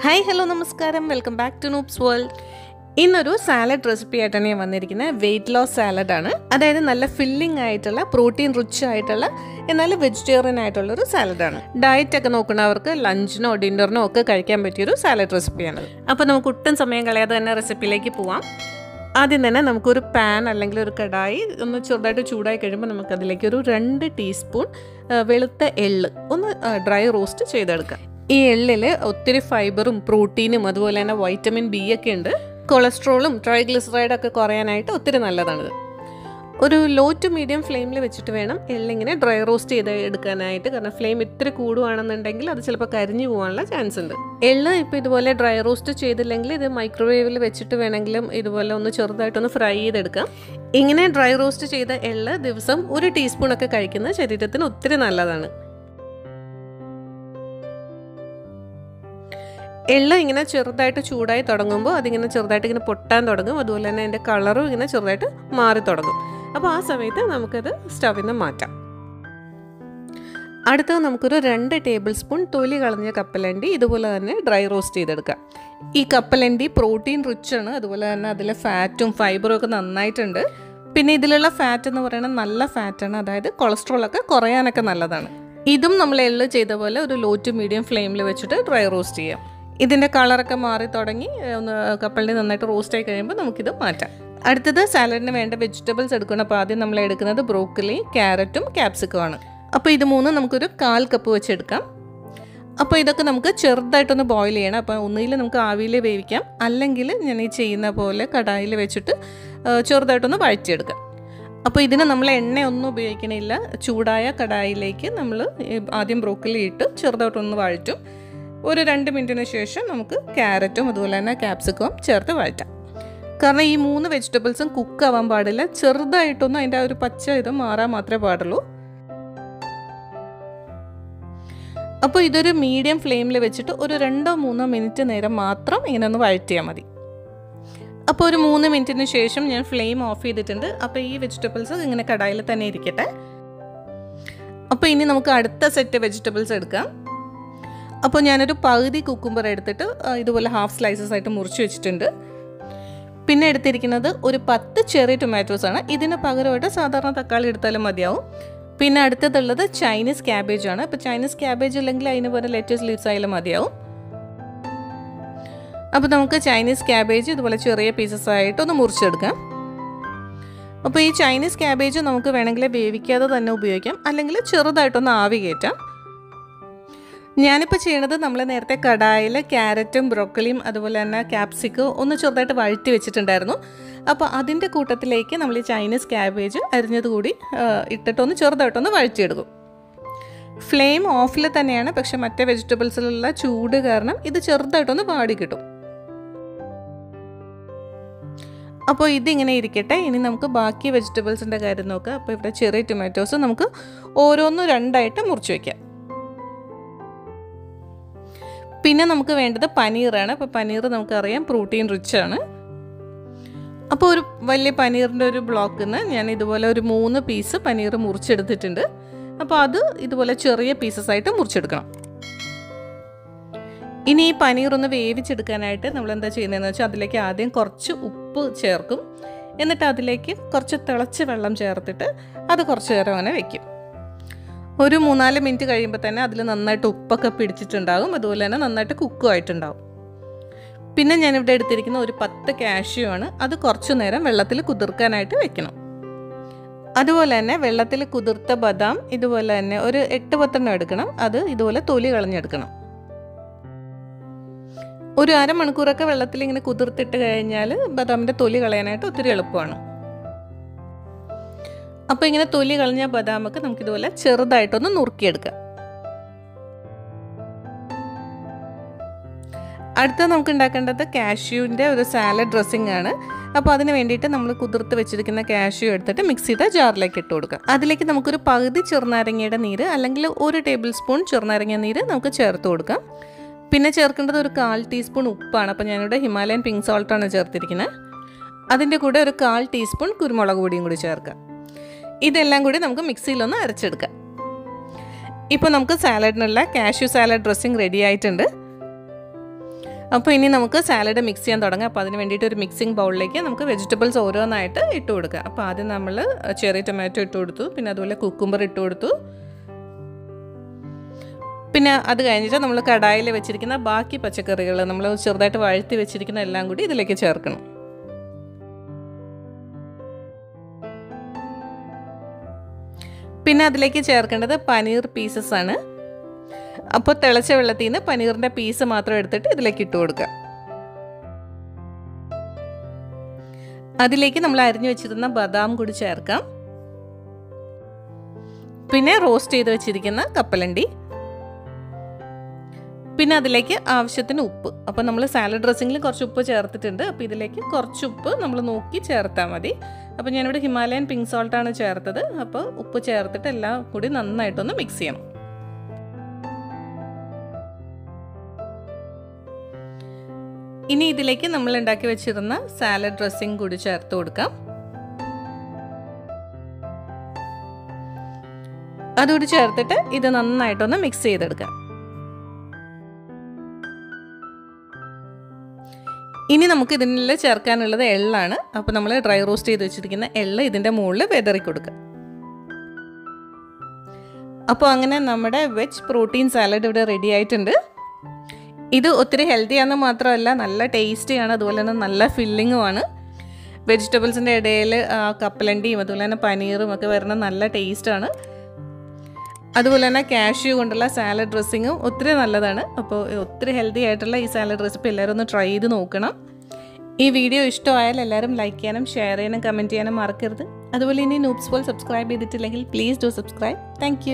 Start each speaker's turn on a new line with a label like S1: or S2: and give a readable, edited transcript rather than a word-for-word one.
S1: Hi, hello, namaskaram. Welcome back to Noopsworld. ഇന്നൊരു salad recipe ആയിട്ടാണ് ഞാൻ വന്നിരിക്കുന്നത്. വെയിറ്റ് ലോസ് സാലഡാണ്. അതായത് നല്ല ഫില്ലിംഗ് ആയിട്ടുള്ള പ്രോട്ടീൻ റിച്ച് ആയിട്ടുള്ള എന്നാൽ വെജിറ്റേറിയൻ ആയിട്ടുള്ള ഒരു സാലഡാണ്. ഡയറ്റ് ഒക്കെ നോക്കുന്നവർക്ക് ലഞ്ചിനോ ഡിന്നറിനോ ഒക്കെ കഴിക്കാൻ പറ്റിയൊരു സാലഡ് റെസിപ്പിയാണ്. അപ്പോൾ നമുക്ക് ഒട്ടും സമയം കളയാതെ തന്നെ റെസിപ്പിയിലേക്ക് പോവാം. ആദ്യം തന്നെ നമുക്കൊരു പാൻ അല്ലെങ്കിൽ ഒരു കടായി ഒന്ന് ചെറുതായിട്ട് ചൂടായി കഴിയുമ്പോൾ നമുക്കതിലേക്ക് ഒരു 2 ടീസ്പൂൺ വെളുത്ത എള്ള് ഒന്ന് ഡ്രൈ റോസ്റ്റ് ചെയ്തെടുക്കാം. ഈ എള്ളിൽ ഒത്തിരി ഫൈബറും പ്രോട്ടീനും അതുപോലെ തന്നെ വൈറ്റമിൻ ബി ഒക്കെ ഉണ്ട്. കൊളസ്ട്രോളും ട്രൈഗ്ലിസറൈഡൊക്കെ കുറയാനായിട്ട് ഒത്തിരി നല്ലതാണിത്. ഒരു ലോ ടു മീഡിയം ഫ്ലെയിമിൽ വെച്ചിട്ട് വേണം എള്ളിങ്ങനെ ഡ്രൈ റോസ്റ്റ് ചെയ്ത് എടുക്കാനായിട്ട്. കാരണം ഫ്ലെയിം ഇത്തിരി കൂടുകയാണെന്നുണ്ടെങ്കിൽ അത് ചിലപ്പോൾ കരിഞ്ഞു പോകാനുള്ള ചാൻസ് ഉണ്ട്. എള്ള് ഇപ്പോൾ ഇതുപോലെ ഡ്രൈ റോസ്റ്റ് ചെയ്തില്ലെങ്കിൽ ഇത് മൈക്രോവേവിൽ വെച്ചിട്ട് വേണമെങ്കിലും ഇതുപോലെ ഒന്ന് ചെറുതായിട്ടൊന്ന് ഫ്രൈ ചെയ്തെടുക്കാം. ഇങ്ങനെ ഡ്രൈ റോസ്റ്റ് ചെയ്ത എള്ള് ദിവസം 1 ടീസ്പൂണൊക്കെ കഴിക്കുന്നത് ശരീരത്തിന് ഒത്തിരി നല്ലതാണ്. എള്ള് ഇങ്ങനെ ചെറുതായിട്ട് ചൂടായി തുടങ്ങുമ്പോൾ അതിങ്ങനെ ചെറുതായിട്ട് ഇങ്ങനെ പൊട്ടാൻ തുടങ്ങും. അതുപോലെ തന്നെ അതിൻ്റെ കളറും ഇങ്ങനെ ചെറുതായിട്ട് മാറി തുടങ്ങും. അപ്പോൾ ആ സമയത്ത് നമുക്കത് സ്റ്റവിൽ നിന്ന് മാറ്റാം. അടുത്തത് നമുക്കൊരു 2 ടേബിൾ സ്പൂൺ തൊലി കളഞ്ഞ കപ്പലണ്ടി ഇതുപോലെ തന്നെ ഡ്രൈ റോസ്റ്റ് ചെയ്തെടുക്കാം. ഈ കപ്പലണ്ടി പ്രോട്ടീൻ റിച്ച് ആണ്. അതുപോലെ തന്നെ അതിലെ ഫാറ്റും ഫൈബറും ഒക്കെ നന്നായിട്ടുണ്ട്. പിന്നെ ഇതിലുള്ള ഫാറ്റ് എന്ന് പറയുന്നത് നല്ല ഫാറ്റാണ്. അതായത് കൊളസ്ട്രോളൊക്കെ കുറയാനൊക്കെ നല്ലതാണ്. ഇതും നമ്മൾ എള്ള് ചെയ്ത പോലെ ഒരു ലോ ടു മീഡിയം ഫ്ലെയിമിൽ വെച്ചിട്ട് ഡ്രൈ റോസ്റ്റ് ചെയ്യാം. ഇതിൻ്റെ കളറൊക്കെ മാറി തുടങ്ങി ഒന്ന് കപ്പലണ്ടി നന്നായിട്ട് റോസ്റ്റ് ആയി കഴിയുമ്പോൾ നമുക്കിത് മാറ്റാം. അടുത്തത് സാലഡിന് വേണ്ട വെജിറ്റബിൾസ് എടുക്കണം. അപ്പോൾ ആദ്യം നമ്മൾ എടുക്കുന്നത് ബ്രോക്കലി, ക്യാരറ്റും ക്യാപ്സിക്കമാണ്. അപ്പോൾ ഇത് 3 നമുക്കൊരു 1/4 കപ്പ് വെച്ചെടുക്കാം. അപ്പോൾ ഇതൊക്കെ നമുക്ക് ചെറുതായിട്ടൊന്ന് ബോയിൽ ചെയ്യണം. അപ്പോൾ ഒന്നുകിൽ നമുക്ക് ആവിയിൽ വേവിക്കാം, അല്ലെങ്കിൽ ഞാൻ ഈ ചെയ്യുന്ന പോലെ കടായിൽ വെച്ചിട്ട് ചെറുതായിട്ടൊന്ന് വഴറ്റിയെടുക്കാം. അപ്പോൾ ഇതിന് നമ്മൾ എണ്ണയൊന്നും ഉപയോഗിക്കണില്ല. ചൂടായ കടായിലേക്ക് നമ്മൾ ആദ്യം ബ്രോക്കലി ഇട്ട് ചെറുതായിട്ടൊന്ന് വഴറ്റും. ഒരു 2 മിനിറ്റിന് ശേഷം നമുക്ക് ക്യാരറ്റും അതുപോലെ തന്നെ ക്യാപ്സിക്കവും ചേർത്ത് വഴറ്റാം. കാരണം ഈ 3 വെജിറ്റബിൾസും കുക്ക് ആവാൻ പാടില്ല. ചെറുതായിട്ടൊന്നും അതിൻ്റെ ആ ഒരു പച്ച ഇത് മാറാൻ മാത്രമേ പാടുള്ളൂ. അപ്പോൾ ഇതൊരു മീഡിയം ഫ്ലെയിമിൽ വെച്ചിട്ട് ഒരു 2-3 മിനിറ്റ് നേരം മാത്രം ഇങ്ങനെ ഒന്ന് വഴറ്റിയാൽ മതി. അപ്പോൾ ഒരു 3 മിനിറ്റിന് ശേഷം ഞാൻ ഫ്ലെയിം ഓഫ് ചെയ്തിട്ടുണ്ട്. അപ്പോൾ ഈ വെജിറ്റബിൾസ് ഇങ്ങനെ കടായിൽ തന്നെ ഇരിക്കട്ടെ. അപ്പോൾ ഇനി നമുക്ക് അടുത്ത സെറ്റ് വെജിറ്റബിൾസ് എടുക്കാം. അപ്പോൾ ഞാനൊരു പകുതി കുക്കുംബർ എടുത്തിട്ട് ഇതുപോലെ ഹാഫ് സ്ലൈസസ് ആയിട്ട് മുറിച്ച് വെച്ചിട്ടുണ്ട്. പിന്നെ എടുത്തിരിക്കുന്നത് ഒരു 10 ചെറിയ ടൊമാറ്റോസാണ്. ഇതിന് പകരമായിട്ട് സാധാരണ തക്കാളി എടുത്താലും മതിയാവും. പിന്നെ അടുത്തതുള്ളത് ചൈനീസ് ക്യാബേജ് ആണ്. ഇപ്പോൾ ചൈനീസ് ക്യാബേജ് ഇല്ലെങ്കിൽ അതിന് പോലെ ലെറ്റസ് ലീവ്സ് ആയാലും മതിയാവും. അപ്പോൾ നമുക്ക് ചൈനീസ് ക്യാബേജ് ഇതുപോലെ ചെറിയ പീസസ് ആയിട്ട് ഒന്ന് മുറിച്ചെടുക്കാം. അപ്പോൾ ഈ ചൈനീസ് ക്യാബേജ് നമുക്ക് വേണമെങ്കിൽ വേവിക്കാതെ തന്നെ ഉപയോഗിക്കാം, അല്ലെങ്കിൽ ചെറുതായിട്ടൊന്ന് ആവി കയറ്റാം. ഞാനിപ്പോൾ ചെയ്യണത് നമ്മൾ നേരത്തെ കടായിൽ ക്യാരറ്റും ബ്രോക്കലിയും അതുപോലെ തന്നെ ക്യാപ്സിക്കും ഒന്ന് ചെറുതായിട്ട് വഴറ്റി വെച്ചിട്ടുണ്ടായിരുന്നു. അപ്പോൾ അതിൻ്റെ കൂട്ടത്തിലേക്ക് നമ്മൾ ഈ ചൈനീസ് ക്യാബേജ് അരിഞ്ഞത് കൂടി ഇട്ടിട്ടൊന്ന് ചെറുതായിട്ടൊന്ന് വഴറ്റിയെടുക്കും. ഫ്ലെയിം ഓഫിൽ തന്നെയാണ്, പക്ഷേ മറ്റേ വെജിറ്റബിൾസിലുള്ള ചൂട് കാരണം ഇത് ചെറുതായിട്ടൊന്ന് വാടി കിട്ടും. അപ്പോൾ ഇതിങ്ങനെ ഇരിക്കട്ടെ. ഇനി നമുക്ക് ബാക്കി വെജിറ്റബിൾസിൻ്റെ കാര്യം നോക്കാം. അപ്പോൾ ഇവിടെ ചെറിയ ടൊമാറ്റോസ് നമുക്ക് ഓരോന്നും 2ആയിട്ട് മുറിച്ച് വയ്ക്കാം. പിന്നെ നമുക്ക് വേണ്ടത് പനീറാണ്. അപ്പോൾ പനീർ നമുക്കറിയാം പ്രോട്ടീൻ റിച്ച് ആണ്. അപ്പോൾ ഒരു വലിയ പനീറിൻ്റെ ഒരു ബ്ലോക്കിൽ നിന്ന് ഞാൻ ഇതുപോലെ ഒരു 3 പീസ് പനീർ മുറിച്ചെടുത്തിട്ടുണ്ട്. അപ്പോൾ അത് ഇതുപോലെ ചെറിയ പീസസ് ആയിട്ട് മുറിച്ചെടുക്കണം. ഇനി ഈ പനീർ ഒന്ന് വേവിച്ചെടുക്കാനായിട്ട് നമ്മൾ എന്താ ചെയ്യുന്നതെന്ന് വെച്ചാൽ അതിലേക്ക് ആദ്യം കുറച്ച് ഉപ്പ് ചേർക്കും. എന്നിട്ട് അതിലേക്ക് കുറച്ച് തിളച്ച വെള്ളം ചേർത്തിട്ട് അത് കുറച്ച് നേരം അങ്ങനെ വെക്കും. ഒരു 3-4 മിനിറ്റ് കഴിയുമ്പോൾ തന്നെ അതിൽ നന്നായിട്ട് ഉപ്പൊക്കെ പിടിച്ചിട്ടുണ്ടാകും. അതുപോലെ തന്നെ നന്നായിട്ട് കുക്കും ആയിട്ടുണ്ടാകും. പിന്നെ ഞാനിവിടെ എടുത്തിരിക്കുന്ന ഒരു 10 കാഷ്യൂ ആണ്. അത് കുറച്ചു നേരം വെള്ളത്തിൽ കുതിർക്കാനായിട്ട് വെക്കണം. അതുപോലെ തന്നെ വെള്ളത്തിൽ കുതിർത്ത ബദാം ഇതുപോലെ തന്നെ ഒരു 8-10 എടുക്കണം. അത് ഇതുപോലെ തൊലി കളഞ്ഞെടുക്കണം. ഒരു അരമണിക്കൂറൊക്കെ വെള്ളത്തിൽ ഇങ്ങനെ കുതിർത്തിട്ട് കഴിഞ്ഞാൽ ബദാമിൻ്റെ തൊലി കളയാനായിട്ട് ഒത്തിരി എളുപ്പമാണ്. അപ്പോൾ ഇങ്ങനെ തൊലി കളഞ്ഞ ബദാമൊക്കെ നമുക്കിതുപോലെ ചെറുതായിട്ടൊന്ന് നുറുക്കിയെടുക്കാം. അടുത്ത നമുക്ക് ഉണ്ടാക്കേണ്ടത് കാഷ്യൂവിൻ്റെ ഒരു സാലഡ് ഡ്രസ്സിംഗ് ആണ്. അപ്പോൾ അതിന് വേണ്ടിയിട്ട് നമ്മൾ കുതിർത്ത് വെച്ചിരിക്കുന്ന കാഷ്യൂ എടുത്തിട്ട് മിക്സിയുടെ ജാറിലേക്ക് ഇട്ട് കൊടുക്കുക. അതിലേക്ക് നമുക്കൊരു പകുതി ചെറുനാരങ്ങയുടെ നീര് അല്ലെങ്കിൽ 1 ടേബിൾ സ്പൂൺ ചെറുനാരങ്ങ നീര് നമുക്ക് ചേർത്ത് കൊടുക്കാം. പിന്നെ ചേർക്കേണ്ടത് ഒരു 1/4 ടീസ്പൂൺ ഉപ്പാണ്. അപ്പോൾ ഞാനിവിടെ ഹിമാലയൻ പിങ്ക് സോൾട്ടാണ് ചേർത്തിരിക്കുന്നത്. അതിൻ്റെ കൂടെ ഒരു 1/4 ടീസ്പൂൺ കുരുമുളക് പൊടിയും കൂടി ചേർക്കാം. ഇതെല്ലാം കൂടി നമുക്ക് മിക്സിയിലൊന്ന് അരച്ചെടുക്കാം. ഇപ്പോൾ നമുക്ക് സാലഡിനുള്ള കാഷ്യൂ സാലഡ് ഡ്രസ്സിംഗ് റെഡി ആയിട്ടുണ്ട്. അപ്പോൾ ഇനി നമുക്ക് സാലഡ് മിക്സ് ചെയ്യാൻ തുടങ്ങാം. അപ്പോൾ അതിന് വേണ്ടിയിട്ട് ഒരു മിക്സിംഗ് ബൗളിലേക്ക് നമുക്ക് വെജിറ്റബിൾസ് ഓരോന്നായിട്ട് ഇട്ട് കൊടുക്കുക. അപ്പോൾ ആദ്യം നമ്മൾ ചെറി ടൊമാറ്റോ ഇട്ട് കൊടുത്തു, പിന്നെ അതുപോലെ കുക്കുംബർ ഇട്ട് കൊടുത്തു. പിന്നെ അത് കഴിഞ്ഞിട്ട് നമ്മൾ കടായിൽ വെച്ചിരിക്കുന്ന ബാക്കി പച്ചക്കറികൾ നമ്മൾ ചെറുതായിട്ട് വഴറ്റി വെച്ചിരിക്കുന്ന എല്ലാം കൂടി ഇതിലേക്ക് ചേർക്കണം. പിന്നെ അതിലേക്ക് ചേർക്കേണ്ടത് പനീർ പീസസ് ആണ്. അപ്പോൾ തിളച്ച വെള്ളത്തിൽ നിന്ന് പനീറിൻ്റെ പീസ് മാത്രം എടുത്തിട്ട് ഇതിലേക്ക് ഇട്ട് കൊടുക്കുക. അതിലേക്ക് നമ്മൾ അരിഞ്ഞു വെച്ചിരുന്ന ബദാം കൂടി ചേർക്കാം. പിന്നെ റോസ്റ്റ് ചെയ്ത് വെച്ചിരിക്കുന്ന കപ്പലണ്ടി, പിന്നെ അതിലേക്ക് ആവശ്യത്തിന് ഉപ്പ്. അപ്പോൾ നമ്മൾ സാലഡ് ഡ്രസ്സിങ്ങിൽ കുറച്ച് ഉപ്പ് ചേർത്തിട്ടുണ്ട്. അപ്പോൾ ഇതിലേക്ക് കുറച്ച് ഉപ്പ് നമ്മൾ നോക്കി ചേർത്താൽ മതി. അപ്പോൾ ഞാനിവിടെ ഹിമാലയൻ പിങ്ക് സോൾട്ടാണ് ചേർത്തത്. അപ്പോൾ ഉപ്പ് ചേർത്തിട്ട് എല്ലാം കൂടി നന്നായിട്ടൊന്ന് മിക്സ് ചെയ്യണം. ഇനി ഇതിലേക്ക് നമ്മൾ ഉണ്ടാക്കി വെച്ചിരുന്ന സാലഡ് ഡ്രസ്സിങ് കൂടി ചേർത്ത് കൊടുക്കാം. അതുകൂടി ചേർത്തിട്ട് ഇത് നന്നായിട്ടൊന്ന് മിക്സ് ചെയ്തെടുക്കാം. ഇനി നമുക്ക് ഇതിൽ ചേർക്കാനുള്ളത് എള്ളാണ്. അപ്പോൾ നമ്മൾ ഡ്രൈ റോസ്റ്റ് ചെയ്ത് വെച്ചിരിക്കുന്ന എള്ള് ഇതിൻ്റെ മുകളിൽ വിതറി കൊടുക്കുക. അപ്പോൾ അങ്ങനെ നമ്മുടെ വെജ് പ്രോട്ടീൻ സാലഡ് ഇവിടെ റെഡി ആയിട്ടുണ്ട്. ഇത് ഒത്തിരി ഹെൽത്തിയാണെന്ന് മാത്രമല്ല നല്ല ടേസ്റ്റിയാണ്, അതുപോലെ തന്നെ നല്ല ഫില്ലിങ്ങുമാണ്. വെജിറ്റബിൾസിൻ്റെ ഇടയിൽ കപ്പലണ്ടിയും അതുപോലെ തന്നെ പനീറും ഒക്കെ വരുന്ന നല്ല ടേസ്റ്റാണ്. അതുപോലെ തന്നെ കാഷ്യൂ കൊണ്ടുള്ള സാലഡ് ഡ്രസ്സിങ്ങും ഒത്തിരി നല്ലതാണ്. അപ്പോൾ ഒത്തിരി ഹെൽത്തി ആയിട്ടുള്ള ഈ സാലഡ് റെസിപ്പി എല്ലാവരും ഒന്ന് ട്രൈ ചെയ്ത് നോക്കണം. ഈ വീഡിയോ ഇഷ്ടമായാൽ എല്ലാവരും ലൈക്ക് ചെയ്യാനും ഷെയർ ചെയ്യാനും കമൻറ്റ് ചെയ്യാനും മറക്കരുത്. അതുപോലെ ഇനി നൂപ്സ് വേൾഡ് സബ്സ്ക്രൈബ് ചെയ്തിട്ടില്ലെങ്കിൽ പ്ലീസ് ഡു സബ്സ്ക്രൈബ്. താങ്ക്